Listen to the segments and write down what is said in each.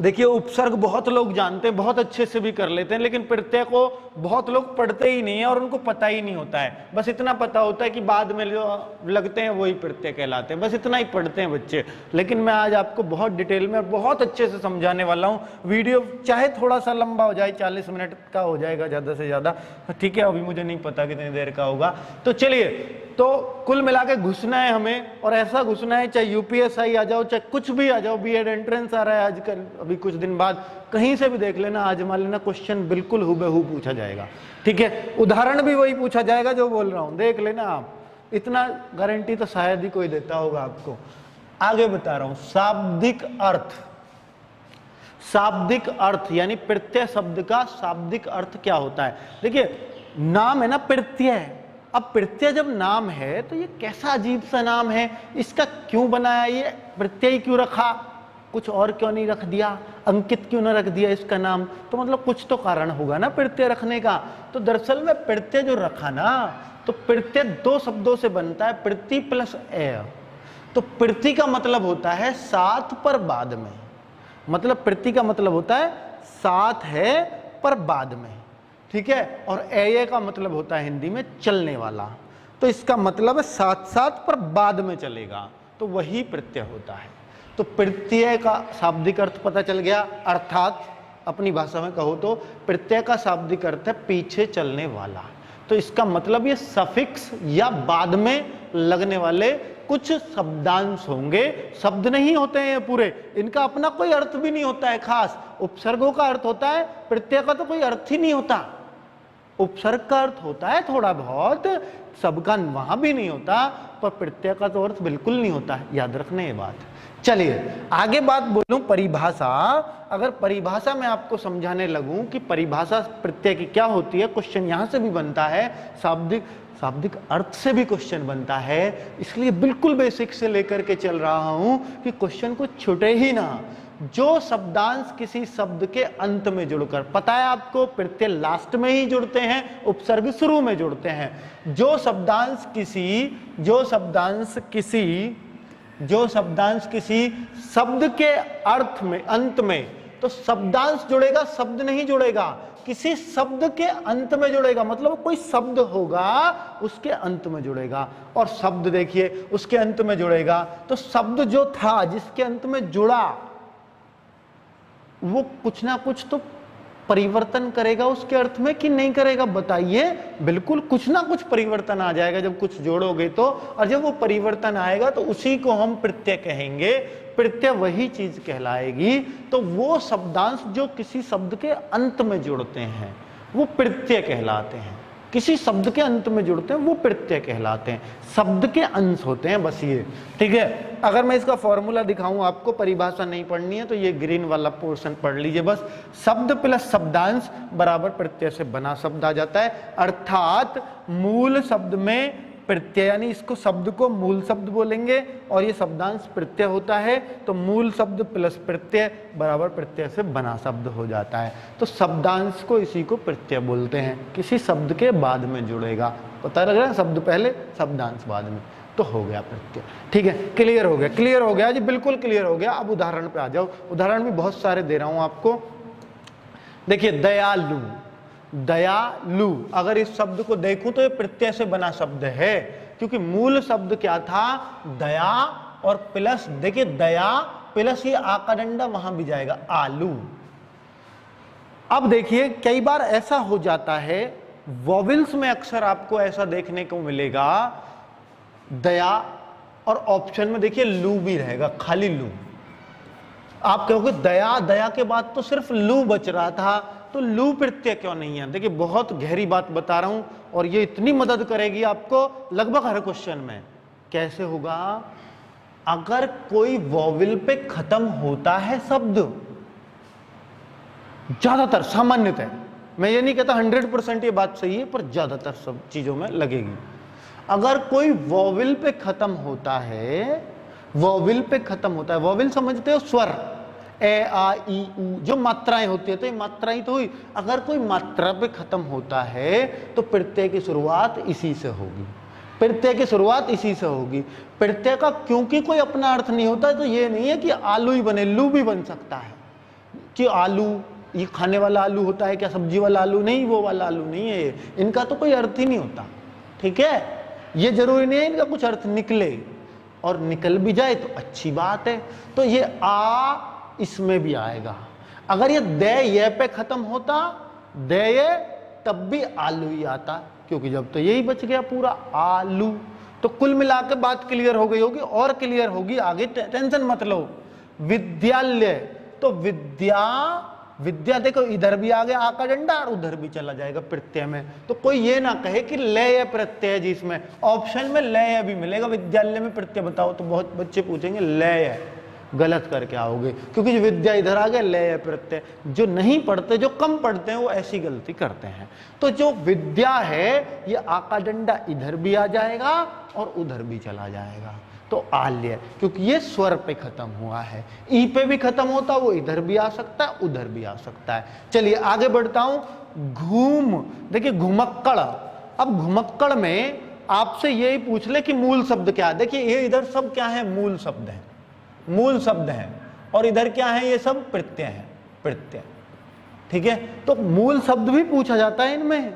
देखिए उपसर्ग बहुत लोग जानते हैं, बहुत अच्छे से भी कर लेते हैं, लेकिन प्रत्यय को बहुत लोग पढ़ते ही नहीं है और उनको पता ही नहीं होता है। बस इतना पता होता है कि बाद में जो लगते हैं वही प्रत्यय कहलाते हैं, बस इतना ही पढ़ते हैं बच्चे। लेकिन मैं आज आपको बहुत डिटेल में और बहुत अच्छे से समझाने वाला हूँ। वीडियो चाहे थोड़ा सा लंबा हो जाए, 40 मिनट का हो जाएगा ज़्यादा से ज़्यादा, ठीक है। अभी मुझे नहीं पता कितनी देर का होगा। तो चलिए, तो कुल मिला के घुसना है हमें, और ऐसा घुसना है चाहे यूपीएसआई आ जाओ, चाहे कुछ भी आ जाओ, बीएड एंट्रेंस आ रहा है आजकल, अभी कुछ दिन बाद कहीं से भी देख लेना, आजमा लेना, क्वेश्चन बिल्कुल हुबहू पूछा जाएगा, ठीक है। उदाहरण भी वही पूछा जाएगा जो बोल रहा हूं, देख लेना आप। इतना गारंटी तो शायद ही कोई देता होगा आपको। आगे बता रहा हूं, शाब्दिक अर्थ। शाब्दिक अर्थ यानी प्रत्यय शब्द का शाब्दिक अर्थ क्या होता है। देखिए नाम है ना प्रत्यय, अब प्रत्यय जब नाम है तो ये कैसा अजीब सा नाम है, इसका क्यों बनाया, ये प्रत्यय क्यों रखा, कुछ और क्यों नहीं रख दिया, अंकित क्यों ना रख दिया इसका नाम, तो मतलब कुछ तो कारण होगा ना प्रत्यय रखने का। तो दरअसल में प्रत्यय जो रखा ना, तो प्रत्यय दो शब्दों से बनता है, प्रति प्लस ए। तो प्रति का मतलब होता है साथ पर बाद में, मतलब प्रति का मतलब होता है साथ है पर बाद में, ठीक है। और ए का मतलब होता है हिंदी में चलने वाला, तो इसका मतलब है साथ साथ पर बाद में चलेगा, तो वही प्रत्यय होता है। तो प्रत्यय का शाब्दिक अर्थ पता चल गया, अर्थात अपनी भाषा में कहो तो प्रत्यय का शाब्दिक अर्थ है पीछे चलने वाला। तो इसका मतलब ये सफिक्स या बाद में लगने वाले कुछ शब्दांश होंगे, शब्द नहीं होते हैं ये पूरे, इनका अपना कोई अर्थ भी नहीं होता है खास। उपसर्गों का अर्थ होता है, प्रत्यय का तो कोई अर्थ ही नहीं होता। उपसर्ग का अर्थ होता है थोड़ा बहुत, सबका वहां भी नहीं होता, पर प्रत्यय का तो अर्थ बिल्कुल नहीं होता है, याद रखना ये बात। चलिए आगे बात बोलूं, परिभाषा। अगर परिभाषा में आपको समझाने लगूं कि परिभाषा प्रत्यय की क्या होती है, क्वेश्चन यहां से भी बनता है, शाब्दिक अर्थ से भी क्वेश्चन बनता है, इसलिए बिल्कुल बेसिक से लेकर के चल रहा हूं कि क्वेश्चन को छूटे ही ना। जो शब्दांश किसी शब्द के अंत में जुड़कर, पता है आपको प्रत्यय लास्ट में ही जुड़ते हैं, उपसर्ग शुरू में जुड़ते हैं। जो शब्दांश किसी शब्द के अर्थ में अंत में, तो शब्दांश जुड़ेगा, शब्द नहीं जुड़ेगा, किसी शब्द के अंत में जुड़ेगा, मतलब कोई शब्द होगा उसके अंत में जुड़ेगा। और शब्द देखिए उसके अंत में जुड़ेगा, तो शब्द जो था जिसके अंत में जुड़ा वो कुछ ना कुछ तो परिवर्तन करेगा उसके अर्थ में कि नहीं करेगा, बताइए। बिल्कुल कुछ ना कुछ परिवर्तन आ जाएगा जब कुछ जोड़ोगे तो, और जब वो परिवर्तन आएगा तो उसी को हम प्रत्यय कहेंगे। प्रत्यय वही चीज कहलाएगी। तो वो शब्दांश जो किसी शब्द के अंत में जुड़ते हैं वो प्रत्यय कहलाते हैं, किसी शब्द के अंत में जुड़ते हैं वो प्रत्यय कहलाते हैं, शब्द के अंश होते हैं बस ये, ठीक है। अगर मैं इसका फॉर्मूला दिखाऊं आपको, परिभाषा नहीं पढ़नी है तो ये ग्रीन वाला पोर्शन पढ़ लीजिए बस। शब्द प्लस शब्दांश बराबर प्रत्यय से बना शब्द आ जाता है, अर्थात मूल शब्द में प्रत्यय, यानी इसको शब्द को मूल शब्द बोलेंगे और ये शब्दांश प्रत्यय होता है, तो मूल शब्द प्लस प्रत्यय बराबर प्रत्यय से बना शब्द हो जाता है। तो शब्दांश को इसी को प्रत्यय बोलते हैं, किसी शब्द के बाद में जुड़ेगा, पता लग रहा है, शब्द पहले शब्दांश बाद में, तो हो गया प्रत्यय, ठीक है। क्लियर हो गया जी, बिल्कुल क्लियर हो गया। अब उदाहरण पे आ जाओ, उदाहरण भी बहुत सारे दे रहा हूं आपको। देखिए दयालु, अगर इस शब्द को देखूं तो ये प्रत्यय से बना शब्द है, क्योंकि मूल शब्द क्या था, दया, और प्लस, देखिए दया प्लस ये आका डंडा वहां भी जाएगा, आलू। अब देखिए कई बार ऐसा हो जाता है, वॉवेल्स में अक्सर आपको ऐसा देखने को मिलेगा, दया और ऑप्शन में देखिए लू भी रहेगा, खाली लू। आप कहोगे दया के बाद तो सिर्फ लू बच रहा था, तो लू प्रत्यय क्यों नहीं है। देखिए बहुत गहरी बात बता रहा हूं और ये इतनी मदद करेगी आपको लगभग हर क्वेश्चन में। कैसे होगा, अगर कोई वॉवेल पे खत्म होता है शब्द, ज्यादातर सामान्यतः, मैं ये नहीं कहता 100% ये बात सही है, पर ज्यादातर सब चीजों में लगेगी। अगर कोई वॉवेल पे खत्म होता है, वॉवेल समझते हो, स्वर, ए आ ई उ, जो मात्राएं होती है, तो ये मात्राएं तो हुई। अगर कोई मात्रा पे खत्म होता है तो प्रत्यय की शुरुआत इसी से होगी, प्रत्यय का क्योंकि कोई अपना अर्थ नहीं होता, तो ये नहीं है कि आलू ही बने, लू भी बन सकता है। कि आलू ये खाने वाला आलू होता है क्या, सब्जी वाला आलू नहीं, वो वाला आलू नहीं है ये, इनका तो कोई अर्थ ही नहीं होता। ठीक है, ये जरूरी नहीं है इनका कुछ अर्थ निकले, और निकल भी जाए तो अच्छी बात है। तो ये आ इसमें भी आएगा। अगर ये दे ये पे खत्म होता, दे ये, तब भी आलू ही आता, क्योंकि जब तो यही बच गया पूरा आलू। तो कुल मिला के बात क्लियर हो गई होगी, और क्लियर होगी आगे, टेंशन मत लो। विद्यालय, तो विद्या देखो इधर भी आ गया आ का डंडा और उधर भी चला जाएगा प्रत्यय में। तो कोई ये ना कहे कि लय प्रत्यय, जिसमें ऑप्शन में लय भी मिलेगा, विद्यालय में प्रत्यय बताओ, तो बहुत बच्चे पूछेंगे लय, गलत करके आओगे, क्योंकि जो विद्या इधर आ गया लय प्रत्यय। जो नहीं पढ़ते, जो कम पढ़ते हैं, वो ऐसी गलती करते हैं। तो जो विद्या है ये आ का डंडा इधर भी आ जाएगा और उधर भी चला जाएगा, तो आल्य, क्योंकि ये स्वर पे खत्म हुआ है। ई पे भी खत्म होता, वो इधर भी आ सकता है, उधर भी आ सकता है। चलिए आगे बढ़ता हूं। घूम, देखिए घुमक्कड़। अब घुमक्कड़ में आपसे यही पूछ ले कि मूल शब्द क्या है। देखिए ये इधर सब क्या है, मूल शब्द है, मूल शब्द है, और इधर क्या है, ये सब प्रत्यय है, प्रत्यय। ठीक है, तो मूल शब्द भी पूछा जाता है इनमें।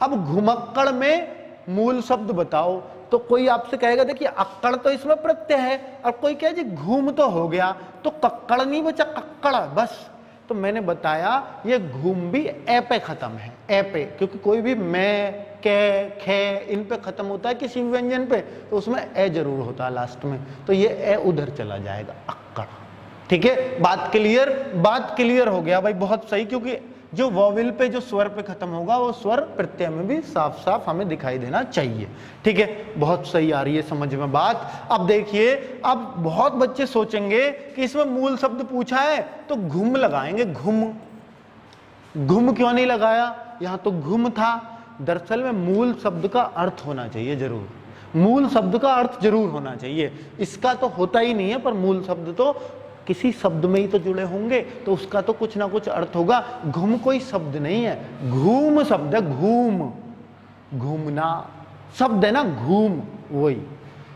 अब घुमक्कड़ में मूल शब्द बताओ, तो कोई आपसे कहेगा देखिए अक्कड़ तो इसमें प्रत्यय है, और कोई कहे जी घूम तो हो गया, तो कक्कड़ नहीं बचा, कक्कड़ बस। तो मैंने बताया ये घूम भी ए पे खत्म है, ए पे, क्योंकि कोई भी मैं, के, खे इन पे खत्म होता है किसी व्यंजन पे, तो उसमें ए जरूर होता है लास्ट में, तो ये ए उधर चला जाएगा, अक्कड़। ठीक है, बात क्लियर, बात क्लियर हो गया भाई, बहुत सही, क्योंकि जो वॉवेल पे जो स्वर पे खत्म होगा वो स्वर प्रत्यय में भी साफ साफ हमें दिखाई देना चाहिए। ठीक है, बहुत सही आ रही है समझ में बात। अब देखिए, अब बहुत बच्चे सोचेंगे कि इसमें मूल शब्द पूछा है तो घुम लगाएंगे, घुम, घुम क्यों नहीं लगाया, यहां तो घुम था। दरअसल में मूल शब्द का अर्थ होना चाहिए, जरूर मूल शब्द का अर्थ जरूर होना चाहिए। इसका तो होता ही नहीं है, पर मूल शब्द तो किसी शब्द में ही तो जुड़े होंगे, तो उसका तो कुछ ना कुछ अर्थ होगा। घूम कोई शब्द नहीं है, घूम शब्द है, घूम, घूमना शब्द है ना, घूम वही।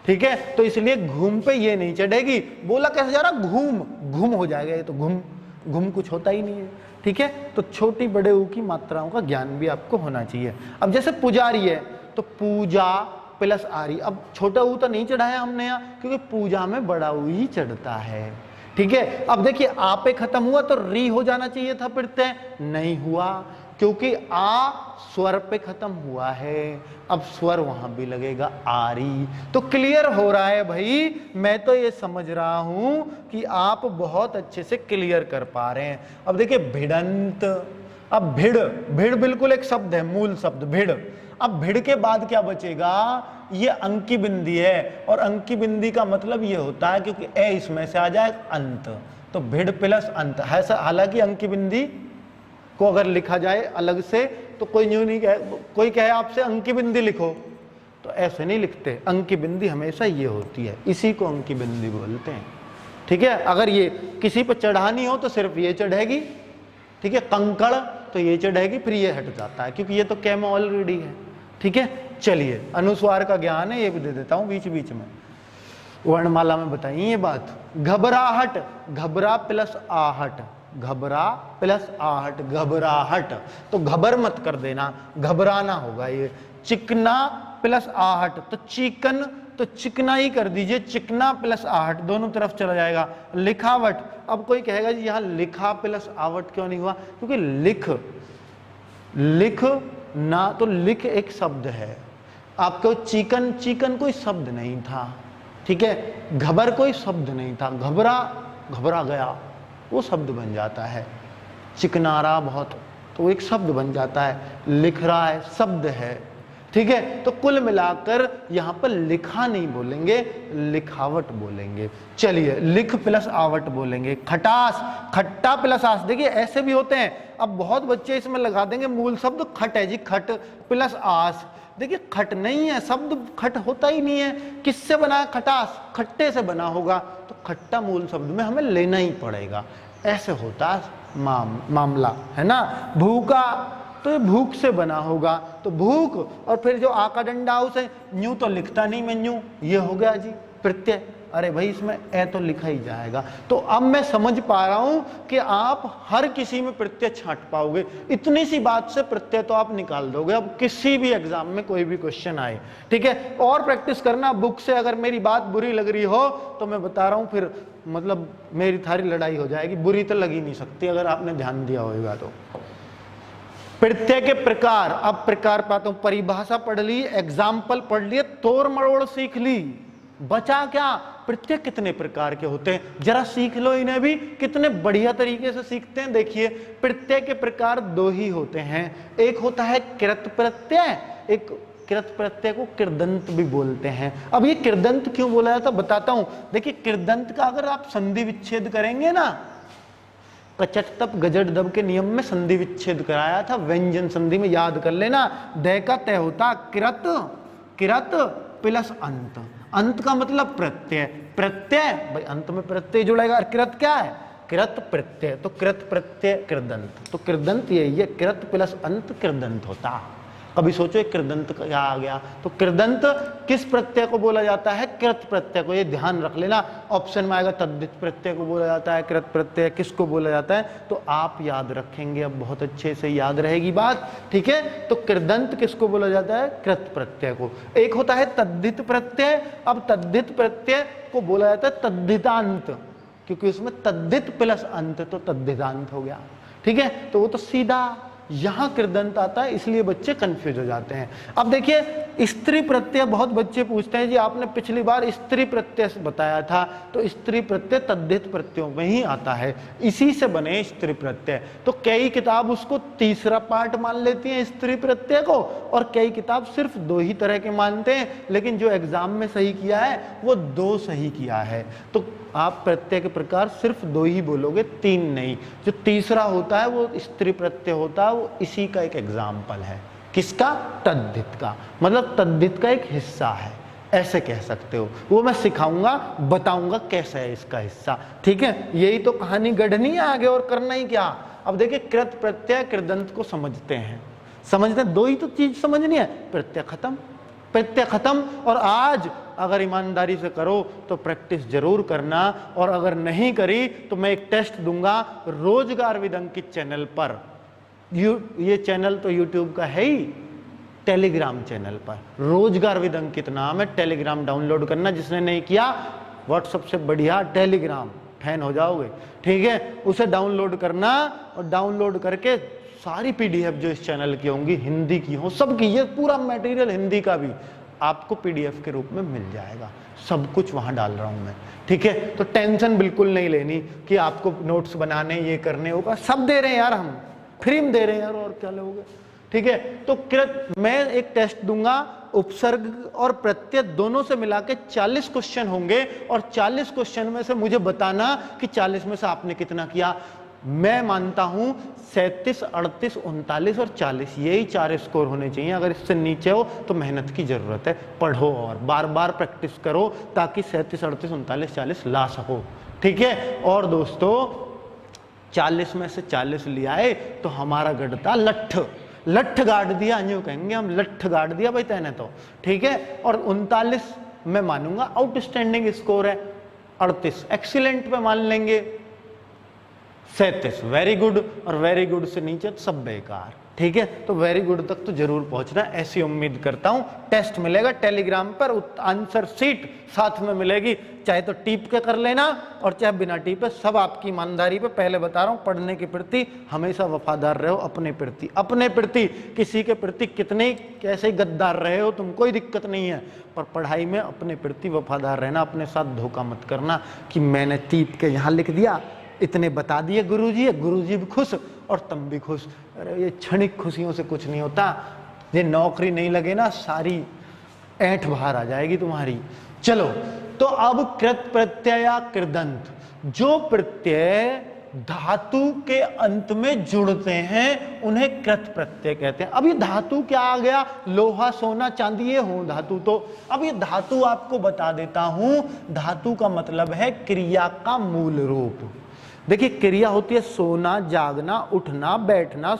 ठीक है, तो इसलिए घूम पे ये नहीं चढ़ेगी। बोला कैसे जा रहा, घूम, घूम हो जाएगा ये तो, घूम, घूम कुछ होता ही नहीं है। ठीक है, तो छोटी बड़े ऊ की मात्राओं का ज्ञान भी आपको होना चाहिए। अब जैसे पुजारी है, तो पूजा प्लस आरी, अब छोटा ऊ तो नहीं चढ़ाया हमने यहाँ, क्योंकि पूजा में बड़ा ऊ ही चढ़ता है। ठीक है, अब देखिए आ पे खत्म हुआ तो री हो जाना चाहिए था, प्रत्यय नहीं हुआ, क्योंकि आ स्वर पे खत्म हुआ है। अब स्वर वहां भी लगेगा आरी। तो क्लियर हो रहा है भाई, मैं तो ये समझ रहा हूं कि आप बहुत अच्छे से क्लियर कर पा रहे हैं। अब देखिए भिड़ंत, अब भिड़, भिड़ बिल्कुल एक शब्द है, मूल शब्द भिड़। अब भिड़ के बाद क्या बचेगा, ये अंकी बिंदी है, और अंकी बिंदी का मतलब ये होता है क्योंकि ए इसमें से आ जाए अंत, तो भिड़ प्लस अंत है। हालांकि अंकी बिंदी को अगर लिखा जाए अलग से तो कोई न्यू नहीं कहे, कोई कहे आपसे अंकी बिंदी लिखो, तो ऐसे नहीं लिखते। अंकी बिंदी हमेशा ये होती है, इसी को अंकी बिंदी बोलते हैं। ठीक है, अगर ये किसी पर चढ़ानी हो तो सिर्फ ये चढ़ेगी। ठीक है, कंकड़ तो ये चढ़ेगी, फिर ये हट जाता है, क्योंकि ये तो कैम ऑलरेडी है। ठीक है, चलिए अनुस्वार का ज्ञान है, ये भी दे देता हूं बीच बीच में, वर्णमाला में बताइए ये बात। घबराहट, घबरा प्लस आहट, घबरा प्लस आहट, घबराहट, तो घबर मत कर देना, घबराना होगा ये। चिकना प्लस आहट, तो चिकन, तो चिकना ही कर दीजिए, चिकना प्लस आहट दोनों तरफ चला जाएगा। लिखावट, अब कोई कहेगा जी यहाँ लिखा प्लस आवट क्यों नहीं हुआ, क्योंकि लिख, लिख ना, तो लिख एक शब्द है। आपको चिकन, चिकन कोई शब्द नहीं था। ठीक है, घबर कोई शब्द नहीं था, घबरा, घबरा गया वो शब्द बन जाता है। चिकनारा बहुत, तो एक शब्द बन जाता है। लिख रहा है शब्द है। ठीक है, तो कुल मिलाकर यहां पर लिखा नहीं बोलेंगे, लिखावट बोलेंगे। चलिए लिख प्लस आवट बोलेंगे। खटास, खट्टा प्लस आस, देखिए ऐसे भी होते हैं। अब बहुत बच्चे इसमें लगा देंगे मूल शब्द खट है जी, खट प्लस आस। देखिए खट नहीं है, शब्द खट होता ही नहीं है। किससे बना है खटास, खट्टे से बना होगा, तो खट्टा मूल शब्द में हमें लेना ही पड़ेगा। ऐसे होता मामला है ना। भूखा, तो ये भूख से बना होगा, तो भूख, और फिर जो आ का डंडा उसे न्यू तो लिखता नहीं मैं न्यू, ये हो गया जी प्रत्यय। अरे भाई इसमें ए तो लिखा ही जाएगा। तो अब मैं समझ पा रहा हूं कि आप हर किसी में प्रत्यय छांट पाओगे, इतनी सी बात से प्रत्यय तो आप निकाल दोगे अब किसी भी एग्जाम में कोई भी क्वेश्चन आए। ठीक है, और प्रैक्टिस करना बुक से। अगर मेरी बात बुरी लग रही हो तो मैं बता रहा हूं, फिर मतलब मेरी थारी लड़ाई हो जाएगी, बुरी तो लग ही नहीं सकती अगर आपने ध्यान दिया होगा तो। प्रत्यय के प्रकार, अब प्रकार पाता हूं, परिभाषा पढ़ ली, एग्जाम्पल पढ़ लिए, तोड़ मरोड़ सीख ली, बचा क्या? प्रत्यय कितने प्रकार के होते हैं जरा सीख लो इन्हें भी, कितने बढ़िया तरीके से सीखते हैं। देखिए प्रत्यय के प्रकार दो ही होते हैं, एक होता है कृत प्रत्यय, एक कृत प्रत्यय को कृदंत भी बोलते हैं। अब ये कृदंत क्यों बोला जाता बताता हूं। देखिए कृदंत का अगर आप संधि विच्छेद करेंगे ना, कचट तप गजट दब के नियम में संधि विच्छेद कराया था, व्यंजन संधि में याद कर लेना, दय का तय होता कृत, कृत प्लस अंत, अंत का मतलब प्रत्यय, प्रत्यय भाई अंत में प्रत्यय जुड़ेगा, और कृत क्या है? कृत प्रत्यय, तो कृत प्रत्यय कृदंत, तो कृदंत यही है, कृत प्लस अंत कृदंत होता। कभी सोचो कृदंत क्या आ गया, तो कृदंत किस प्रत्यय को बोला जाता है? कृत प्रत्यय को, ये ध्यान रख लेना, ऑप्शन में आएगा तद्धित प्रत्यय को बोला जाता है, कृत प्रत्यय किसको बोला जाता है, तो आप याद रखेंगे, अब बहुत अच्छे से याद रहेगी बात। ठीक है, तो कृदंत किसको बोला जाता है? कृत प्रत्यय को। एक होता है तद्धित प्रत्यय, अब तद्धित प्रत्यय को बोला जाता है तद्धितांत, क्योंकि उसमें तद्धित प्लस अंत, तो तद्धितांत हो गया। ठीक है, तो वो तो सीधा यहां कृदंत आता है, इसलिए बच्चे कंफ्यूज हो जाते हैं। अब देखिए स्त्री प्रत्यय, बहुत बच्चे पूछते हैं जी आपने पिछली बार स्त्री प्रत्यय बताया था, तो स्त्री प्रत्यय तद्धित प्रत्ययों में ही आता है, इसी से बने स्त्री प्रत्यय। तो कई किताब उसको तीसरा पार्ट मान लेती हैं स्त्री प्रत्यय को, और कई किताब सिर्फ दो ही तरह के मानते हैं, लेकिन जो एग्जाम में सही किया है वो दो सही किया है। तो आप प्रत्यय के प्रकार सिर्फ दो ही बोलोगे, तीन नहीं। जो तीसरा होता है वो स्त्री प्रत्यय होता है, वो इसी का एक एग्जाम्पल है। किसका? तद्धित का, मतलब तद्धित का एक हिस्सा है, ऐसे कह सकते हो। वो मैं सिखाऊंगा, बताऊंगा कैसे है इसका हिस्सा। ठीक है, यही तो कहानी गढ़नी है आगे, और करना ही क्या। अब देखिए कृत प्रत्यय कृदंत को समझते हैं, दो ही तो चीज समझनी है, प्रत्यय खत्म, प्रत्यय खत्म। और आज अगर ईमानदारी से करो तो प्रैक्टिस जरूर करना, और अगर नहीं करी तो मैं एक टेस्ट दूंगा रोजगार विद अंकित चैनल पर। ये चैनल तो यूट्यूब का है ही, टेलीग्राम चैनल पर रोजगार विद अंकित नाम है, टेलीग्राम डाउनलोड करना, जिसने नहीं किया व्हाट्सएप से बढ़िया टेलीग्राम, फैन हो जाओगे। ठीक है, उसे डाउनलोड करना, और डाउनलोड करके सारी पीडीएफ जो इस चैनल की होंगी, हिंदी की हो, सबकी, ये पूरा मटेरियल हिंदी का भी आपको पीडीएफ के रूप में मिल जाएगा, सब कुछ वहां डाल रहा हूं मैं। ठीक है, तो टेंशन बिल्कुल नहीं लेनी कि आपको नोट्स बनाने, ये करने होगा, सब दे रहे हैं यार, हम फ्री में दे रहे हैं यार, और क्या लोगे। ठीक है, तो कृत मैं एक टेस्ट दूंगा, उपसर्ग और प्रत्यय दोनों से मिला के 40 क्वेश्चन होंगे, और 40 क्वेश्चन में से मुझे बताना कि 40 में से आपने कितना किया। मैं मानता हूं 37, 38, 39 और 40, यही 4 स्कोर होने चाहिए। अगर इससे नीचे हो तो मेहनत की जरूरत है, पढ़ो और बार बार प्रैक्टिस करो, ताकि 37, 38, 39, 40 ला सको। ठीक है, और दोस्तों 40 में से 40 ले आए तो हमारा गढ़ता लठ, लठ गाड़ दिया, यूं कहेंगे हम, लठ गाड़ दिया भाई तैने तो। ठीक है, और 39 मैं मानूंगा आउटस्टैंडिंग स्कोर है, 38 एक्सीलेंट पे मान लेंगे, 37 वेरी गुड, और वेरी गुड से नीचे तो सब बेकार। ठीक है, तो वेरी गुड तक तो जरूर पहुंचना, ऐसी उम्मीद करता हूं। टेस्ट मिलेगा टेलीग्राम पर, आंसर शीट साथ में मिलेगी, चाहे तो टीप के कर लेना और चाहे बिना टीपे, सब आपकी ईमानदारी पे। पहले बता रहा हूं, पढ़ने के प्रति हमेशा वफादार रहो, अपने प्रति, अपने प्रति, किसी के प्रति कितने कैसे गद्दार रहे हो तुम, कोई दिक्कत नहीं है, पर पढ़ाई में अपने प्रति वफादार रहना, अपने साथ धोखा मत करना कि मैंने टीप के यहाँ लिख दिया, इतने बता दिए गुरुजी भी खुश और तुम भी खुश। अरे ये क्षणिक खुशियों से कुछ नहीं होता, ये नौकरी नहीं लगे ना, सारी ऐंठ बाहर आ जाएगी तुम्हारी। चलो, तो अब कृत प्रत्यय या कृदंत, जो प्रत्यय धातु के अंत में जुड़ते हैं उन्हें कृत प्रत्यय कहते हैं। अब ये धातु क्या आ गया? लोहा, सोना, चांदी, ये हो धातु। तो अब ये धातु आपको बता देता हूं, धातु का मतलब है क्रिया का मूल रूप। देखिए क्रिया होती है सोना, जागना, उठना, बैठना,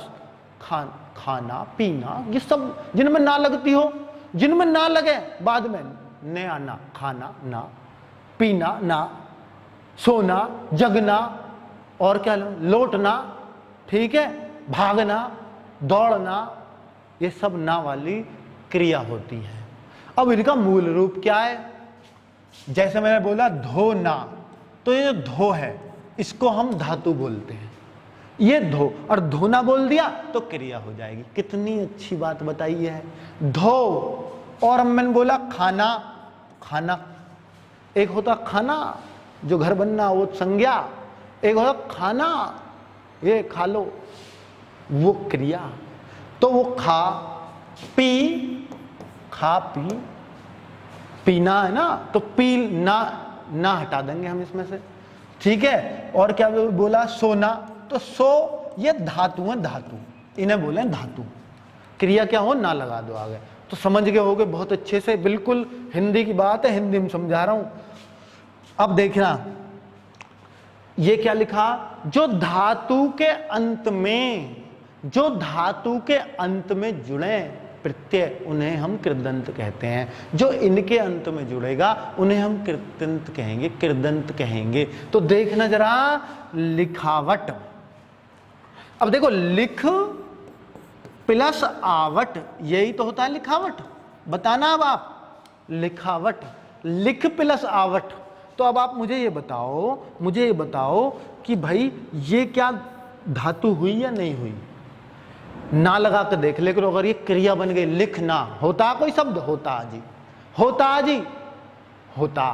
खाना, पीना, ये सब जिनमें ना लगती हो, जिनमें ना लगे बाद में ने आना, खाना ना, पीना ना, सोना, जगना, और क्या लौटना, ठीक है, भागना, दौड़ना, ये सब ना वाली क्रिया होती है। अब इनका मूल रूप क्या है? जैसे मैंने बोला धोना, तो ये जो धो है इसको हम धातु बोलते हैं, ये धो, और धोना बोल दिया तो क्रिया हो जाएगी। कितनी अच्छी बात बताई है, धो। और हम मैंने बोला खाना, खाना एक होता खाना जो घर बनना वो संज्ञा, एक होता खाना ये खा लो वो क्रिया। तो वो खा पी, खा पी, पीना है ना, तो पी ना हटा देंगे हम इसमें से, ठीक है। और क्या बोला सोना, तो सो, ये धातु है, धातु, इन्हें बोले धातु। क्रिया क्या हो, ना लगा दो आगे, तो समझ गए होगे बहुत अच्छे से, बिल्कुल हिंदी की बात है, हिंदी में समझा रहा हूं। अब देखना ये क्या लिखा, जो धातु के अंत में, जो धातु के अंत में जुड़े प्रत्यय उन्हें हम कृदंत कहते हैं। जो इनके अंत में जुड़ेगा उन्हें हम कृदंत कहेंगे, कृदंत कहेंगे। तो देखना जरा लिखावट। अब देखो लिख प्लस आवट, यही तो होता है लिखावट। बताना अब आप, लिखावट, लिख प्लस आवट। तो अब आप मुझे ये बताओ कि भाई ये क्या धातु हुई या नहीं हुई? ना लगा कर देख ले करो, अगर ये क्रिया बन गई लिखना, होता कोई शब्द, होता जी, होता जी, होता,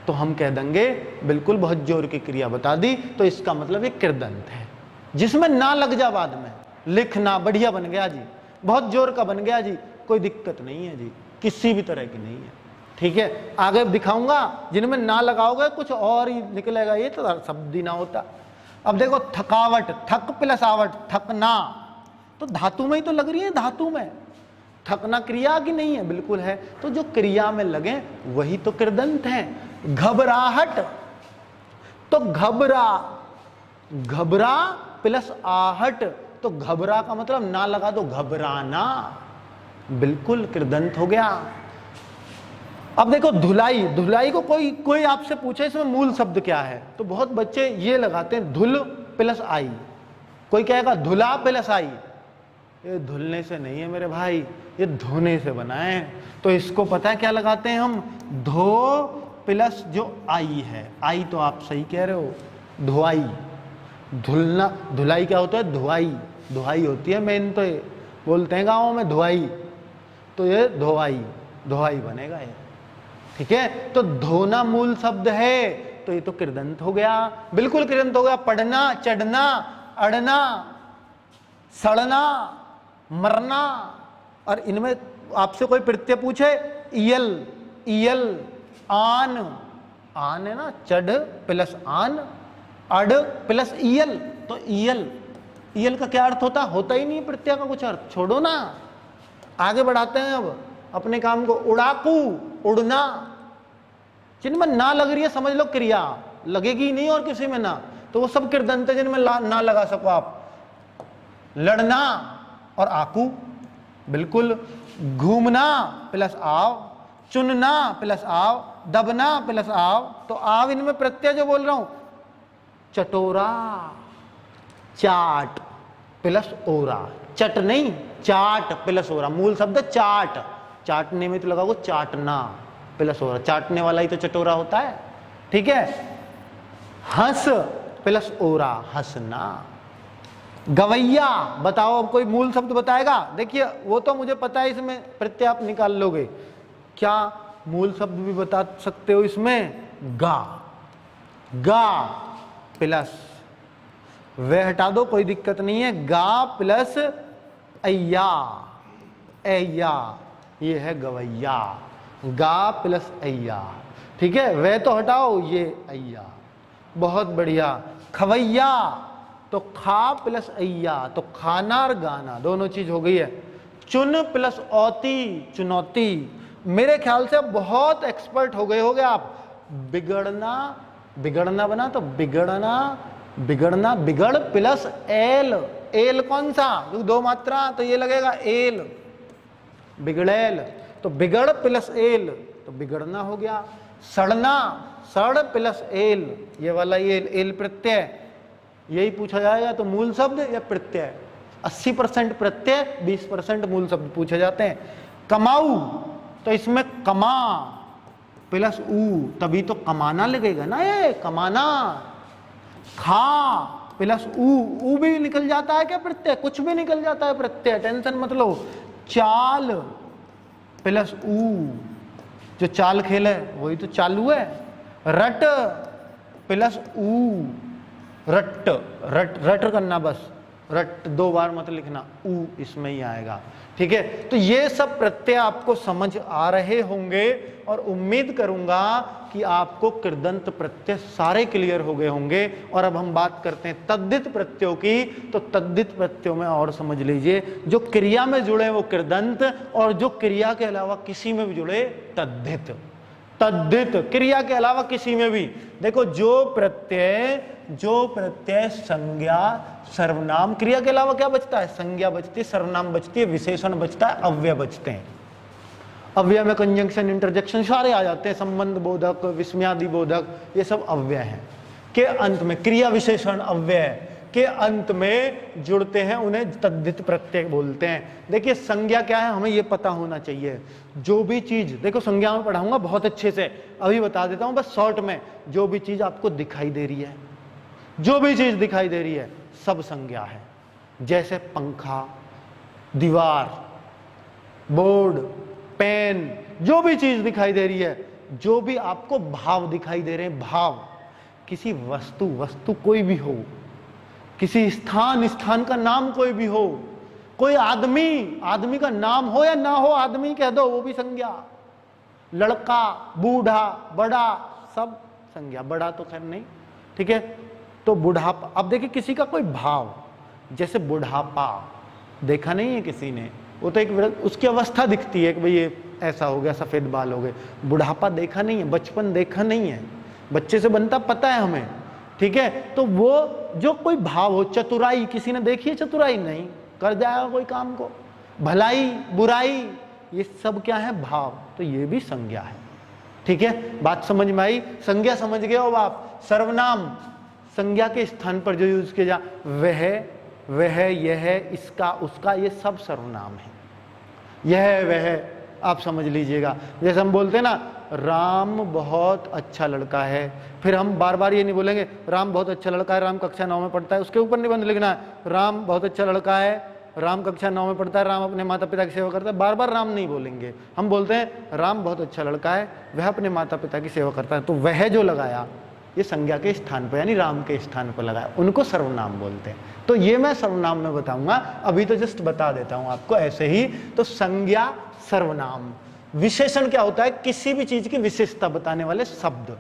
तो हम कह देंगे बिल्कुल बहुत जोर की क्रिया बता दी, तो इसका मतलब ये कृदंत है जिसमें ना लग जा बाद में। लिखना बढ़िया बन गया जी, बहुत जोर का बन गया जी, कोई दिक्कत नहीं है जी, किसी भी तरह की नहीं है, ठीक है। आगे दिखाऊंगा जिनमें ना लगाओगे कुछ और ही निकलेगा, ये तो शब्द ही ना होता। अब देखो थकावट, थक प्लस आवट, थकना, तो धातु में ही तो लग रही है, धातु में। थकना क्रिया की नहीं है, बिल्कुल है, तो जो क्रिया में लगे वही तो कृदंत है। घबराहट, तो घबरा, घबरा प्लस आहट, तो घबरा का मतलब ना लगा दो, घबराना, बिल्कुल कृदंत हो गया। अब देखो धुलाई, धुलाई को कोई आपसे पूछे इसमें मूल शब्द क्या है, तो बहुत बच्चे ये लगाते हैं धुल प्लस आई। कोई कहेगा धुला प्लस आई, ये धुलने से नहीं है मेरे भाई, ये धोने से बना है। तो इसको पता है क्या लगाते हैं हम, धो प्लस जो आई है, आई तो आप सही कह रहे हो, धुआई। धुलना, धुलाई क्या होता है, धुआई, धुआई होती है मेन, तो ये बोलते हैं गाँव में धुआई, तो ये धोआई, धोआई बनेगा ये, ठीक है। तो धोना मूल शब्द है, तो ये तो कृदंत हो गया, बिल्कुल कृदंत हो गया। पढ़ना, चढ़ना, अड़ना, सड़ना, मरना। और इनमें आपसे कोई प्रत्यय पूछे, इयल, इयल, आन, आन है ना, चढ़ प्लस आन, अड़ प्लस इयल, तो इयल, इयल का क्या अर्थ होता, होता ही नहीं प्रत्यय का कुछ अर्थ, छोड़ो ना, आगे बढ़ाते हैं अब अपने काम को। उड़ाकू, उड़ना, जिनमें ना लग रही है समझ लो क्रिया, लगेगी नहीं और किसी में ना, तो वो सब कृदंत है जिनमें ना लगा सको आप। लड़ना और आकू, बिल्कुल। घूमना प्लस आव, चुनना प्लस आव, दबना प्लस आव, तो आव इनमें प्रत्यय जो बोल रहा हूं, चटोरा, चाट प्लस ओरा, चट नहीं चाट प्लस ओरा, मूल शब्द चाट, चाटने में तो लगा वो चाटना प्लस ओरा, चाटने वाला ही तो चटोरा होता है, ठीक है। हंस प्लस ओरा, हंसना। गवैया, बताओ अब कोई मूल शब्द बताएगा, देखिए वो तो मुझे पता है इसमें प्रत्यय आप निकाल लोगे, क्या मूल शब्द भी बता सकते हो इसमें, गा, गा प्लस, वे हटा दो कोई दिक्कत नहीं है, गा प्लस अय्या, अय्या, ये है गवैया, गा प्लस अय्या, ठीक है। वे तो हटाओ, ये अय्या, बहुत बढ़िया। खवैया, तो खा प्लस अय्या, तो खाना और गाना दोनों चीज हो गई है। चुन प्लस औती, चुनौती, मेरे ख्याल से बहुत एक्सपर्ट हो गए होगे आप। बिगड़ना, बिगड़ना बना तो बिगड़ना, बिगड़ना, बिगड़ प्लस एल, एल कौन सा, दो मात्रा, तो ये लगेगा एल, बिगड़ेल, तो बिगड़ प्लस एल, तो बिगड़ना हो गया। सड़ना, सड़ प्लस एल, ये वाला एल, एल प्रत्यय, यही पूछा जाएगा तो मूल शब्द या प्रत्यय। 80% प्रत्यय, 20% मूल शब्द पूछे जाते हैं। कमाऊ, तो इसमें कमा प्लस ऊ, तभी तो कमाना लगेगा ना, ये कमाना। खा प्लस ऊ भी निकल जाता है क्या प्रत्यय? कुछ भी निकल जाता है प्रत्यय, टेंशन मत लो। चाल प्लस ऊ, जो चाल खेल है वही तो चालू है। रट प्लस ऊ, रट, रट रट करना बस, रट 2 बार मत लिखना, ऊ इसमें ही आएगा। ठीक है, तो ये सब प्रत्यय आपको समझ आ रहे होंगे और उम्मीद करूंगा कि आपको कृदंत प्रत्यय सारे क्लियर हो गए होंगे। और अब हम बात करते हैं तद्धित प्रत्ययों की। तो तद्धित प्रत्ययों में और समझ लीजिए, जो क्रिया में जुड़े वो कृदंत, और जो क्रिया के अलावा किसी में भी जुड़े तद्धित। तद्धित क्रिया के अलावा किसी में भी, देखो जो प्रत्यय संज्ञा सर्वनाम, क्रिया के अलावा क्या बचता है? संज्ञा बचती है, सर्वनाम बचती है, विशेषण बचता है, अव्यय बचते हैं। अव्यय में कंजंक्शन, इंटरजेक्शन सारे आ जाते हैं, संबंध बोधक, विस्मयादि बोधक, ये सब अव्यय हैं। के अंत में क्रिया विशेषण अव्यय के अंत में जुड़ते हैं, उन्हें तद्धित प्रत्यय बोलते हैं। देखिए संज्ञा क्या है हमें ये पता होना चाहिए। जो भी चीज, देखो संज्ञा में पढ़ाऊंगा बहुत अच्छे से, अभी बता देता हूं बस शॉर्ट में। जो भी चीज आपको दिखाई दे रही है, जो भी चीज दिखाई दे रही है, सब संज्ञा है। जैसे पंखा, दीवार, बोर्ड, पेन, जो भी चीज दिखाई दे रही है, जो भी आपको भाव दिखाई दे रहे हैं, भाव, किसी वस्तु कोई भी हो, किसी स्थान का नाम कोई भी हो, कोई आदमी का नाम हो या ना हो, आदमी कह दो वो भी संज्ञा। लड़का, बूढ़ा, बड़ा, सब संज्ञा। बड़ा तो खैर नहीं, ठीक है। तो बुढ़ापा, अब देखिए किसी का कोई भाव, जैसे बुढ़ापा देखा नहीं है किसी ने, वो तो एक उसकी अवस्था दिखती है कि भाई ये ऐसा हो गया, सफेद बाल हो गए। बुढ़ापा देखा नहीं है, बचपन देखा नहीं है, बच्चे से बनता पता है हमें, ठीक है। तो वो जो कोई भाव हो, चतुराई किसी ने देखी है? चतुराई नहीं, कर जाएगा कोई काम को। भलाई, बुराई, ये सब क्या है? भाव। तो ये भी संज्ञा है, ठीक है। बात समझ में आई? संज्ञा समझ गए हो आप? सर्वनाम संज्ञा के स्थान पर जो यूज किया जा, वह, यह, इसका, उसका, ये सब सर्वनाम है। यह वह आप समझ लीजिएगा। जैसे हम बोलते हैं ना, राम बहुत अच्छा लड़का है, फिर हम बार बार ये नहीं बोलेंगे राम बहुत अच्छा लड़का है, राम कक्षा 9 में पढ़ता है, उसके ऊपर निबंध लिखना है, राम बहुत अच्छा लड़का है, राम कक्षा 9 में पढ़ता है, राम अपने माता पिता की सेवा करता है। बार बार राम नहीं बोलेंगे, हम बोलते हैं राम बहुत अच्छा लड़का है, वह अपने माता पिता की सेवा करता है। तो वह जो लगाया, ये संज्ञा के स्थान पर यानी राम के स्थान पर लगाया, उनको सर्वनाम बोलते हैं। तो ये मैं सर्वनाम में बताऊंगा, अभी तो जस्ट बता देता हूं आपको ऐसे ही। तो संज्ञा, सर्वनाम। विशेषण क्या होता है? किसी भी चीज की विशेषता बताने वाले शब्द।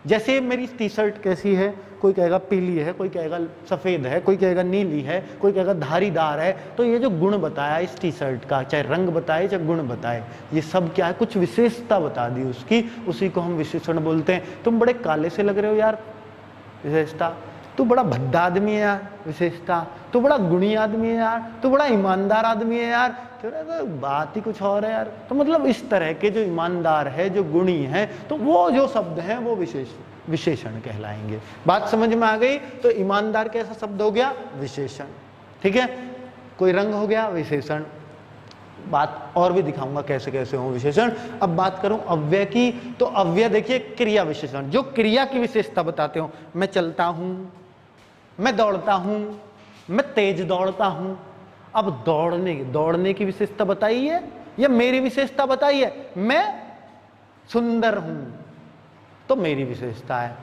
जैसे मेरी टी शर्ट कैसी है, कोई कहेगा पीली है, कोई कहेगा सफेद है, कोई कहेगा नीली है, कोई कहेगा धारीदार है। तो ये जो गुण बताया इस टी शर्ट का, चाहे रंग बताए चाहे गुण बताए, ये सब क्या है? कुछ विशेषता बता दी उसकी, उसी को हम विशेषण बोलते हैं। तुम बड़े काले से लग रहे हो यार, विशेषता। तू बड़ा भद्दा आदमी है यार, विशेषता। तू बड़ा गुणी आदमी है यार, तू बड़ा ईमानदार आदमी है यार, तो बात ही कुछ और है यार। तो मतलब इस तरह के जो ईमानदार है, जो गुणी है, तो वो जो शब्द हैं वो विशेषण कहलाएंगे। बात समझ में आ गई? तो ईमानदार कैसा शब्द हो गया? विशेषण, ठीक है। कोई रंग हो गया, विशेषण। बात और भी दिखाऊंगा कैसे कैसे हो विशेषण। अब बात करूं अव्यय की, तो अव्यय देखिए क्रिया विशेषण, जो क्रिया की विशेषता बताते हो। मैं चलता हूं, मैं दौड़ता हूं, मैं तेज दौड़ता हूं। अब दौड़ने की विशेषता बताई है या मेरी विशेषता बताई है? मैं सुंदर हूं तो मेरी विशेषता है।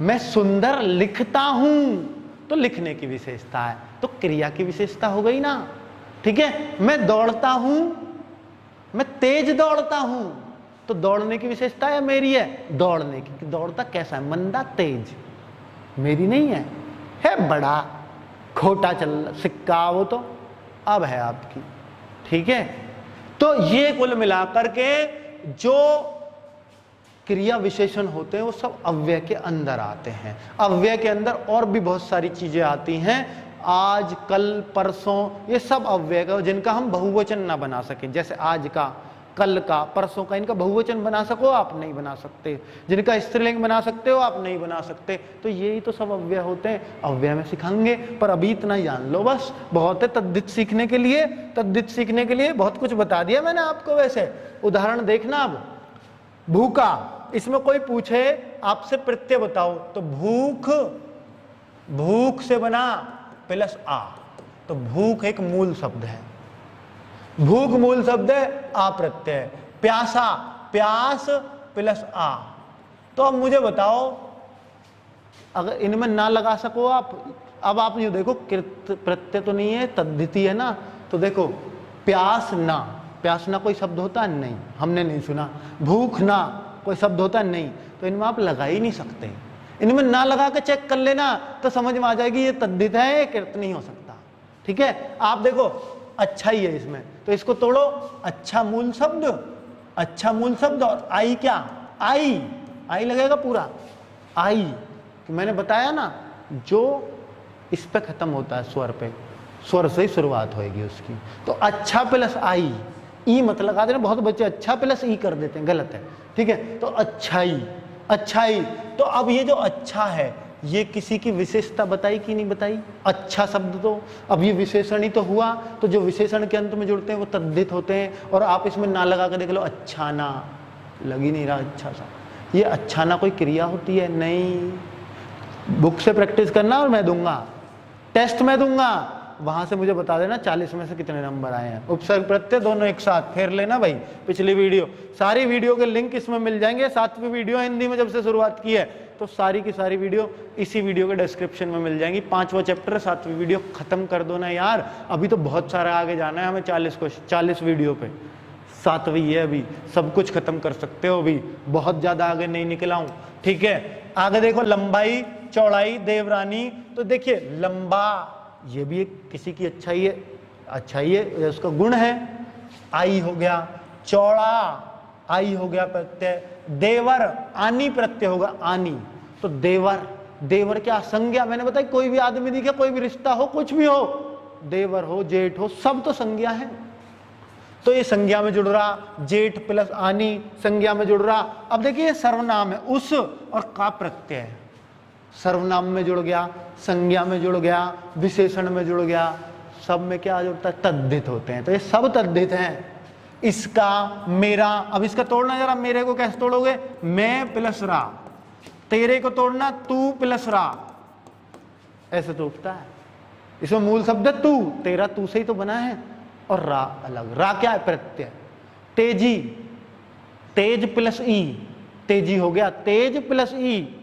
मैं सुंदर लिखता हूं तो लिखने की विशेषता है। तो क्रिया की विशेषता हो गई ना, ठीक है। मैं दौड़ता हूं, मैं तेज दौड़ता हूं, तो दौड़ने की विशेषता है मेरी है। दौड़ने की, दौड़ता कैसा है? मंदा, तेज, मेरी नहीं है बड़ा खोटा चल सिक्का, वो तो अब है आपकी, ठीक है। तो ये कुल मिलाकर के जो क्रिया विशेषण होते हैं वो सब अव्यय के अंदर आते हैं। अव्यय के अंदर और भी बहुत सारी चीजें आती हैं, आज, कल, परसों, ये सब अव्यय का, जिनका हम बहुवचन ना बना सकें। जैसे आज का, कल का, परसों का, इनका बहुवचन बना सको आप नहीं बना सकते, जिनका स्त्रीलिंग बना सकते हो आप नहीं बना सकते। तो यही तो सब अव्यय होते हैं, अव्यय में सिखाएंगे, पर अभी इतना ही जान लो बस, बहुत है तद्धित सीखने के लिए। तद्धित सीखने के लिए बहुत कुछ बता दिया मैंने आपको। वैसे उदाहरण देखना, अब भूखा, इसमें कोई पूछे आपसे प्रत्यय बताओ, तो भूख, भूख से बना प्लस आ, तो भूख एक मूल शब्द है, भूख मूल शब्द है, आ प्रत्यय। प्यासा, प्यास प्लस आ। तो अब मुझे बताओ, अगर इनमें ना लगा सको आप, अब आप यूं देखो, कृत प्रत्यय तो नहीं है, तद्धिति है ना, तो देखो प्यास ना, प्यास ना कोई शब्द होता नहीं, हमने नहीं सुना। भूख ना कोई शब्द होता नहीं, तो इनमें आप लगा ही नहीं सकते। इनमें ना लगा के चेक कर लेना तो समझ में आ जाएगी ये तद्धित है, ये कृत नहीं हो सकता। ठीक है, आप देखो अच्छा ही है इसमें, तो इसको तोड़ो, अच्छा मूल शब्द, अच्छा मूल शब्द, और आई क्या, आई, आई लगेगा पूरा, आई। तो मैंने बताया ना, जो इस पे खत्म होता है स्वर पे, स्वर से ही शुरुआत होगी उसकी। तो अच्छा प्लस आई, ई मत लगा देना, बहुत बच्चे अच्छा प्लस ई कर देते हैं, गलत है। ठीक है, तो अच्छाई, अच्छाई। तो अब ये जो अच्छा है, ये किसी की विशेषता बताई कि नहीं बताई? अच्छा शब्द तो अब ये विशेषण ही तो हुआ, तो जो विशेषण के अंत में जुड़ते हैं वो तद्धित होते हैं। और आप इसमें ना लगा कर देख लो, अच्छा ना, लग ही नहीं रहा अच्छा सा। ये अच्छा ना कोई क्रिया होती है? नहीं। बुक से प्रैक्टिस करना और मैं दूंगा, टेस्ट में दूंगा, वहां से मुझे बता देना 40 में से कितने नंबर आए हैं। उपसर्ग प्रत्यय दोनों एक साथ फेर लेना भाई। पिछली वीडियो, सारी वीडियो के लिंक इसमें मिल जाएंगे। 7वीं वीडियो हिंदी में जब से शुरुआत की है, तो सारी की सारी वीडियो इसी वीडियो के डिस्क्रिप्शन में मिल जाएंगी। 5वां चैप्टर 7वीं वीडियो खत्म कर दो ना यार, अभी तो बहुत सारा आगे जाना है हमें। 40 वीडियो पे, 7वीं है अभी, सब कुछ खत्म कर सकते हो अभी, बहुत ज्यादा आगे नहीं निकला हूं। ठीक है, आगे देखो, लंबाई चौड़ाई देवरानी। तो देखिए लंबा, ये भी एक किसी की अच्छाई है, अच्छाई है, उसका गुण है, आई हो गया। चौड़ा, आई हो गया प्रत्यय। देवर, आनी प्रत्यय होगा, आनी। तो देवर, देवर क्या संज्ञा? मैंने बताया कोई भी आदमी दिखे, कोई भी रिश्ता हो, कुछ भी हो, देवर हो जेठ हो, सब तो संज्ञा है। तो ये संज्ञा में जुड़ रहा, जेठ प्लस आनी संज्ञा में जुड़ रहा। अब देखिए ये सर्वनाम है, उस और का प्रत्यय है, सर्वनाम में जुड़ गया, संज्ञा में जुड़ गया, विशेषण में जुड़ गया, सब में क्या जुड़ता है? तद्धित होते हैं। तो ये सब तद्धित हैं। इसका, मेरा, अब इसका तोड़ना जरा, मेरे को कैसे तोड़ोगे? मैं प्लस रा। तेरे को तोड़ना, तू प्लस रा, ऐसे टूटता है। इसमें मूल शब्द है तू, तेरा तू से ही तो बना है, और रा अलग। रा क्या है? प्रत्यय। तेजी, तेज प्लस ई, तेजी हो गया, तेज प्लस ई।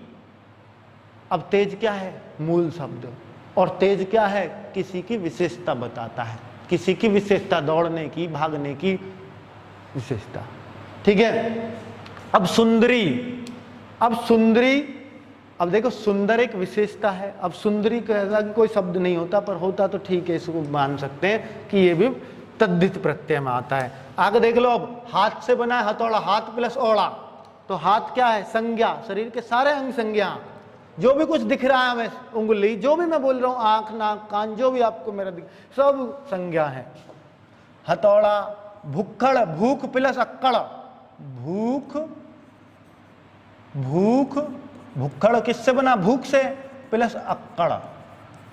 अब तेज क्या है? मूल शब्द। और तेज क्या है? किसी की विशेषता बताता है, किसी की विशेषता, दौड़ने की, भागने की विशेषता। ठीक है, अब सुंदरी, अब सुंदरी, अब देखो सुंदर एक विशेषता है। अब सुंदरी कहता कि कोई शब्द नहीं होता, पर होता तो ठीक है, इसको मान सकते हैं कि ये भी तद्धित प्रत्यय में आता है। आगे देख लो, अब हाथ से बना है हथौड़ा, हाथ प्लस ओड़ा। तो हाथ क्या है? संज्ञा, शरीर के सारे अंग संज्ञा, जो भी कुछ दिख रहा है हमें, उंगली, जो भी मैं बोल रहा हूं, आंख नाक कान, जो भी आपको मेरा दिख, सब संज्ञा है। हथौड़ा, भुक्खड़, भूख प्लस अक्कड़, भूख, भूख, भुक्खड़ किससे बना? भूख से प्लस अक्कड़,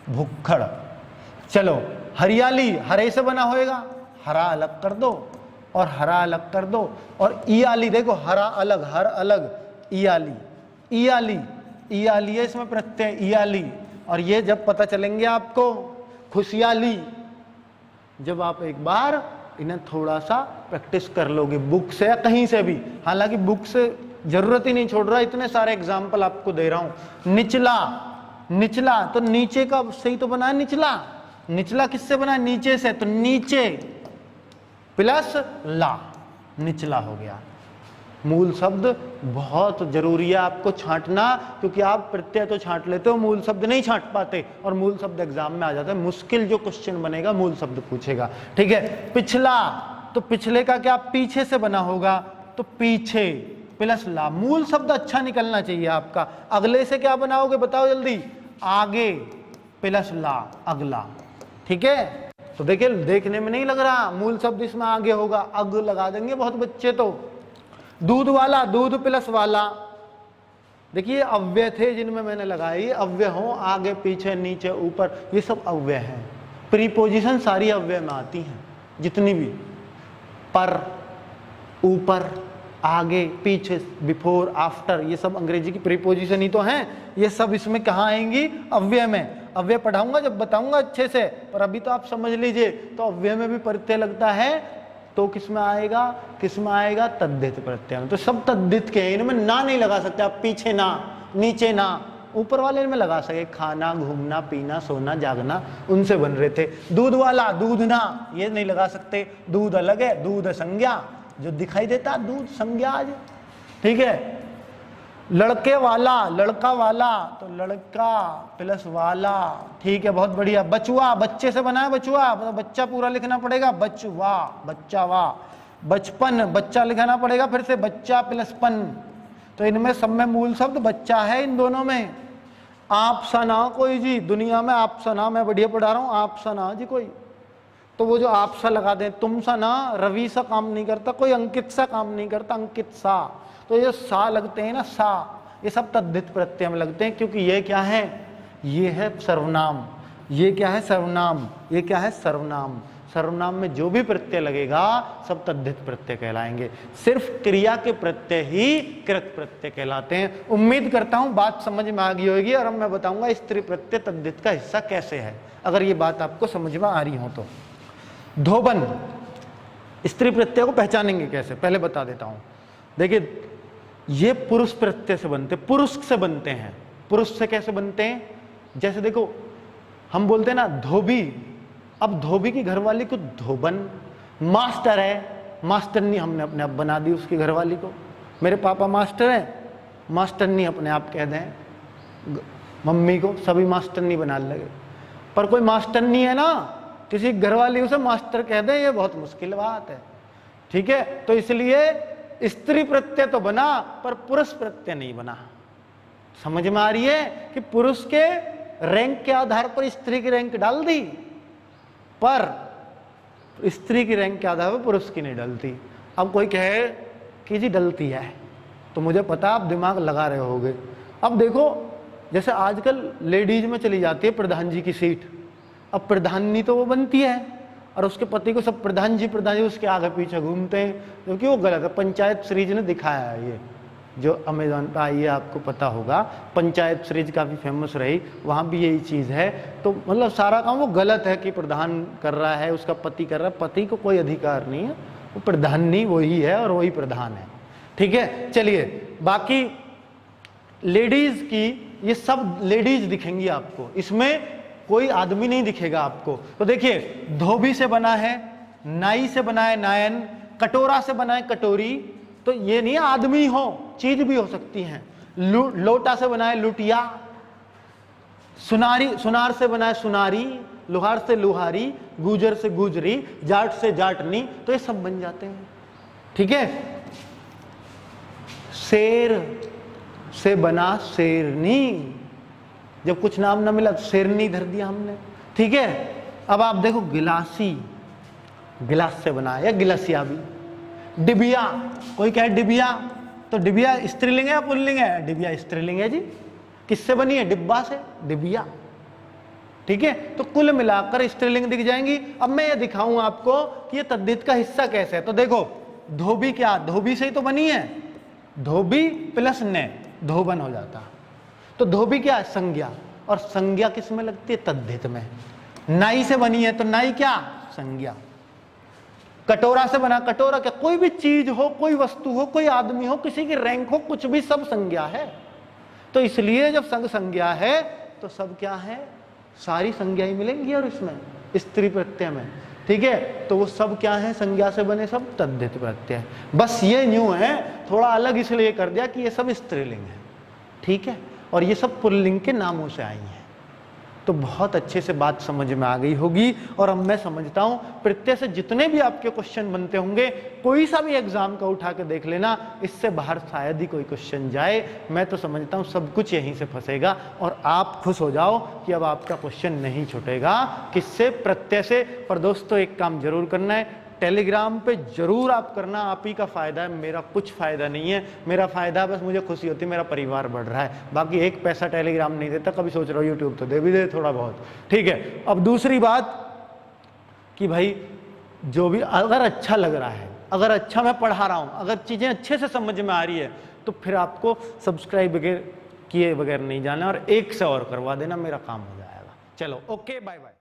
भुक्खड़। चलो, हरियाली, हरे से बना होएगा, हरा अलग कर दो और हरा अलग कर दो। और ईयाली, देखो हरा अलग, हर अलग, ईयाली, ईयाली, ईयाली है इसमें प्रत्यय, ईयाली। और ये जब पता चलेंगे आपको, खुशहाली, जब आप एक बार इन्हें थोड़ा सा प्रैक्टिस कर लोगे, बुक से या कहीं से भी। हालांकि बुक से जरूरत ही नहीं छोड़ रहा, इतने सारे एग्जाम्पल आपको दे रहा हूं। निचला, निचला, तो नीचे का सही तो बना है निचला, निचला किससे बना है? नीचे से, तो नीचे प्लस ला, निचला हो गया। मूल शब्द बहुत जरूरी है आपको छांटना, क्योंकि आप प्रत्यय तो छांट लेते हो, मूल शब्द नहीं छांट पाते, और मूल शब्द एग्जाम में आ जाता है। मुश्किल जो क्वेश्चन बनेगा मूल शब्द पूछेगा। ठीक है, पिछला, तो पिछले का क्या? पीछे से बना होगा, तो पीछे प्लस ला, मूल शब्द अच्छा निकलना चाहिए आपका। अगले से क्या बनाओगे बताओ जल्दी? आगे प्लस ला, अगला। ठीक है, तो देखिए देखने में नहीं लग रहा, मूल शब्द इसमें आगे होगा, अग लगा देंगे बहुत बच्चे तो। दूध वाला, दूध प्लस वाला, देखिए अव्यय थे जिनमें मैंने लगाई, अव्यय हो आगे पीछे नीचे ऊपर, ये सब अव्यय हैं। प्रीपोजिशन सारी अव्यय में आती हैं जितनी भी, पर, ऊपर, आगे पीछे, बिफोर, आफ्टर, ये सब अंग्रेजी की प्रीपोजिशन ही तो हैं। ये सब इसमें कहाँ आएंगी? अव्यय में। अव्यय पढ़ाऊंगा जब बताऊंगा अच्छे से, पर अभी तो आप समझ लीजिए। तो अव्यय में भी प्रत्यय लगता है तो किसमें आएगा? किसमें आएगा? तद्धित प्रत्यय में। तो सब तद्धित के, इनमें ना नहीं लगा सकते आप, पीछे ना, नीचे ना, ऊपर वाले में लगा सके, खाना, घूमना, पीना, सोना, जागना, उनसे बन रहे थे। दूध वाला, दूध ना, ये नहीं लगा सकते, दूध अलग है, दूध संज्ञा, जो दिखाई देता दूध संज्ञा आज, ठीक है। लड़के वाला, लड़का वाला, तो लड़का प्लस वाला, ठीक है, बहुत बढ़िया। बचुआ, बच्चे से बना है बचुआ, तो बच्चा पूरा लिखना पड़ेगा, बचवा, बच्चा वा। बचपन, बच्चा लिखाना पड़ेगा फिर से, बच्चा प्लस पन, तो इनमें सब में मूल शब्द बच्चा है इन दोनों में। आप सा ना कोई जी, दुनिया में आप सा ना, मैं बढ़िया पढ़ा रहा हूँ, आप सा ना जी कोई, तो वो जो आप सा लगा दें, तुम सा ना, रवि सा काम नहीं करता, कोई अंकित सा काम नहीं करता, अंकित सा, तो ये सा लगते हैं ना, सा, ये सब तद्धित प्रत्यय में लगते हैं, क्योंकि ये क्या है? ये है सर्वनाम। ये क्या है? सर्वनाम। ये क्या है? सर्वनाम। सर्वनाम में जो भी प्रत्यय लगेगा सब तद्धित प्रत्यय कहलाएंगे। सिर्फ क्रिया के प्रत्यय ही कृत प्रत्यय कहलाते हैं। उम्मीद करता हूं बात समझ में आ गई होगी, और अब मैं बताऊंगा स्त्री प्रत्यय तद्धित का हिस्सा कैसे है, अगर ये बात आपको समझ में आ रही हो तो। धोबन, स्त्री प्रत्यय को पहचानेंगे कैसे, पहले बता देता हूं। देखिए ये पुरुष प्रत्यय से बनते, पुरुष से बनते हैं। पुरुष से कैसे बनते हैं? जैसे देखो हम बोलते हैं ना धोबी, अब धोबी की घरवाली को धोबन। मास्टर है, मास्टरनी हमने अपने आप बना दी उसकी घरवाली को। मेरे पापा मास्टर हैं, मास्टरनी अपने आप कह दें मम्मी को, सभी मास्टरनी बनाने लगे। पर कोई मास्टरनी है ना, किसी घरवाली उसे मास्टर कह दें, ये बहुत मुश्किल बात है, ठीक है। तो इसलिए स्त्री प्रत्यय तो बना पर पुरुष प्रत्यय नहीं बना। समझ में आ रही है कि पुरुष के रैंक के आधार पर स्त्री की रैंक डाल दी, पर स्त्री की रैंक के आधार पर पुरुष की नहीं डलती। अब कोई कहे कि जी डलती है, तो मुझे पता आप दिमाग लगा रहे होगे। अब देखो जैसे आजकल लेडीज में चली जाती है प्रधान जी की सीट, अब प्रधाननी तो वो बनती है और उसके पति को सब प्रधान जी उसके आगे पीछे घूमते हैं, क्योंकि वो गलत है। पंचायत सीरीज ने दिखाया है, ये जो अमेजॉन पर आई है आपको पता होगा, पंचायत सीरीज काफ़ी फेमस रही, वहाँ भी यही चीज़ है। तो मतलब सारा काम वो गलत है कि प्रधान कर रहा है, उसका पति कर रहा है, पति को कोई अधिकार नहीं है, वो प्रधाननी वही है और वही प्रधान है, ठीक है। चलिए बाकी लेडीज की, ये सब लेडीज दिखेंगी आपको, इसमें कोई आदमी नहीं दिखेगा आपको। तो देखिए धोबी से बना है, नाई से बना है नायन, कटोरा से बना है कटोरी, तो ये नहीं आदमी हो, चीज भी हो सकती है। लोटा से बना है लुटिया, सुनारी, सुनार से बना है सुनारी, लोहार से लोहारी, गुजर से गुजरी, जाट से जाटनी, तो ये सब बन जाते हैं, ठीक है। शेर से बना शेरनी, जब कुछ नाम ना मिला तो शेरनी धर दिया हमने, ठीक है। अब आप देखो गिलासी, गिलास से बना है, या गिलासिया भी। डिबिया, कोई कहे डिबिया, तो डिबिया स्त्रीलिंग है या पुल्लिंग है? डिबिया स्त्रीलिंग है जी। किससे बनी है? डिब्बा से, डिबिया, ठीक है। तो कुल मिलाकर स्त्रीलिंग दिख जाएंगी। अब मैं ये दिखाऊं आपको कि ये तद्धित का हिस्सा कैसे है। तो देखो धोबी, क्या धोबी से ही तो बनी है, धोबी प्लस ने धोबन हो जाता। तो धोबी क्या है? संज्ञा, और संज्ञा किस में लगती है? तद्धित में। नाई से बनी है तो नाई क्या? संज्ञा। कटोरा से बना, कटोरा क्या? कोई भी चीज हो, कोई वस्तु हो, कोई आदमी हो, किसी की रैंक हो, कुछ भी, सब संज्ञा है। तो इसलिए जब संग संज्ञा है तो सब क्या है? सारी संज्ञा ही मिलेंगी, और इसमें स्त्री प्रत्यय में, ठीक है। तो वो सब क्या है? संज्ञा से बने, सब तद्धित प्रत्यय। बस ये न्यू है, थोड़ा अलग इसलिए कर दिया कि ये सब स्त्रीलिंग है, ठीक है, और ये सब पुल्लिंग के नामों से आई हैं, तो बहुत अच्छे से बात समझ में आ गई होगी। और अब मैं समझता हूं प्रत्यय से जितने भी आपके क्वेश्चन बनते होंगे, कोई सा भी एग्जाम का उठा के देख लेना, इससे बाहर शायद ही कोई क्वेश्चन जाए। मैं तो समझता हूं सब कुछ यहीं से फंसेगा और आप खुश हो जाओ कि अब आपका क्वेश्चन नहीं छूटेगा। किससे? प्रत्यय से। पर दोस्तों एक काम जरूर करना है, टेलीग्राम पे जरूर आप करना, आप ही का फायदा है, मेरा कुछ फायदा नहीं है। मेरा फायदा बस मुझे खुशी होती है, मेरा परिवार बढ़ रहा है, बाकी एक पैसा टेलीग्राम नहीं देता। कभी सोच रहा हूँ यूट्यूब तो दे भी दे थोड़ा बहुत, ठीक है। अब दूसरी बात कि भाई जो भी अगर अच्छा लग रहा है, अगर अच्छा मैं पढ़ा रहा हूँ, अगर चीजें अच्छे से समझ में आ रही है, तो फिर आपको सब्सक्राइब किए बगैर नहीं जाना और एक से और करवा देना, मेरा काम हो जाएगा। चलो ओके, बाय बाय।